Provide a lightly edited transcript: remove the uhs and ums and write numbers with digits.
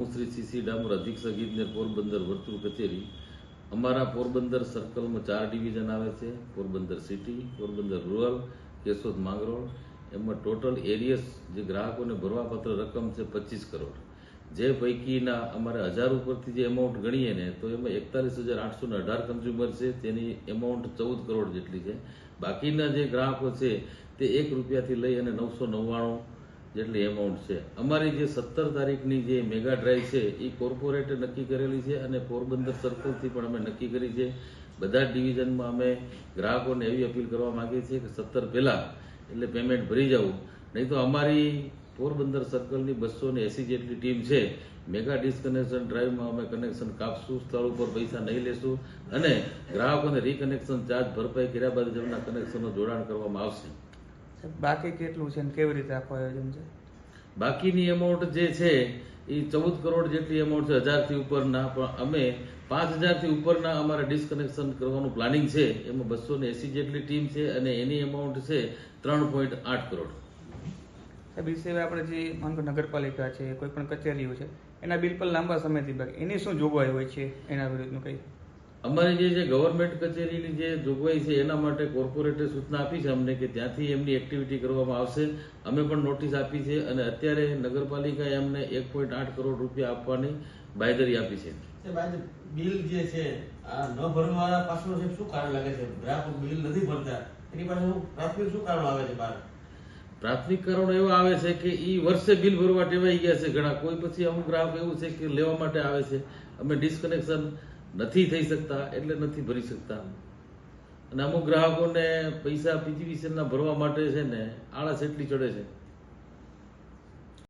Shri CC Damor અધિક્ષક ઇજનેર પોરબંદર વર્તુળ કચેરી અમારા પોરબંદર સર્કલમાં 4 ડિવિઝન આવે છે. Porbandar city, Porbandar rural, Keshod Mangrol. એમાં ટોટલ એરિયસ જે ગ્રાહકોને ભરવાપત્ર રકમ છે 25 કરોડ. જે પૈકીના અમારે 1000 ઉપરથી જે એમાઉન્ટ ગણીએ ને તો એમાં 41,818 કન્ઝ્યુમર છે, તેની એમાઉન્ટ 14 કરોડ જેટલી છે. બાકીના જે ગ્રાહકો છે તે 1 રૂપિયાથી લઈ અને 999 જેટલી એમાઉન્ટ છે. અમારી જે 17 તારીખની જે મેગા ડ્રાઈવ છે એ કોર્પોરેટે નક્કી કરેલી છે અને પોરબંદર સર્કલથી પણ અમે નક્કી કરી છે. બધા જ ડિવિઝનમાં અમે ગ્રાહકોને એવી અપીલ કરવા માંગીએ છીએ કે 17 પહેલા એટલે પેમેન્ટ ભરી જવું, નહીં તો અમારી પોરબંદર સર્કલની 280 જેટલી ટીમ છે. મેગા ડિસ્કનેક્શન ડ્રાઈવમાં અમે કનેક્શન કાપશું, સ્થળ ઉપર પૈસા નહીં લેશું અને ગ્રાહકોને રીકનેક્શન ચાર્જ ભરપાઈ કર્યા બાદ જ એમના કનેક્શનનું જોડાણ કરવામાં આવશે. બાકી કેટલું છે અને કેવી રીતે આખું આયોજન છે? બાકીની એમાઉન્ટ જે છે એ 14 કરોડ જેટલી એમાઉન્ટ છે 1000 થી ઉપરના, પણ અમે 5000 થી ઉપરના અમારે ડિસ્કનેક્શન કરવાનું પ્લાનિંગ છે. એમાં 280 જેટલી ટીમ છે અને એની એમાઉન્ટ છે 3.8 કરોડ. સાહેબ, એ સિવાય આપણે જે માનો કે નગરપાલિકા છે, કોઈ પણ કચેરીઓ છે, એના બિલ પર લાંબા સમયથી બાકી, એની શું જોગવાઈ હોય છે એના વિરુદ્ધનું કંઈ? અમારી જે ગવર્મેન્ટ કચેરીની જે જોગવાઈ છે એના માટે કોર્પોરેટે સૂચના આપી છે અમને કે ત્યાંથી એમની એક્ટિવિટી કરવામાં આવશે. અમે પણ નોટિસ આપી છે અને અત્યારે નગરપાલિકાએ અમને 1.8 કરોડ રૂપિયા આપવાની બાંયધરી આપી છે. બિલ જે છે આ ન ભરવા પાછળ શું કારણ લાગે છે? ગ્રાહકો બિલ નથી ભરતા, એની પાછળ પ્રાથમિક શું કારણ આવે છે? પ્રાથમિક કારણો એવા આવે છે કે એ વર્ષે બિલ ભરવા ટેવાઈ ગયા છે ઘણા. કોઈ પછી અમુક ગ્રાહક એવું છે કે લેવા માટે આવે છે, અમે ડિસ્કનેક્શન નથી થઈ શકતા એટલે નથી ભરી શકતા. અને અમુક ગ્રાહકોને પૈસા પીજીવીસીએલના ભરવા માટે છે ને આળસ એટલી ચડે છે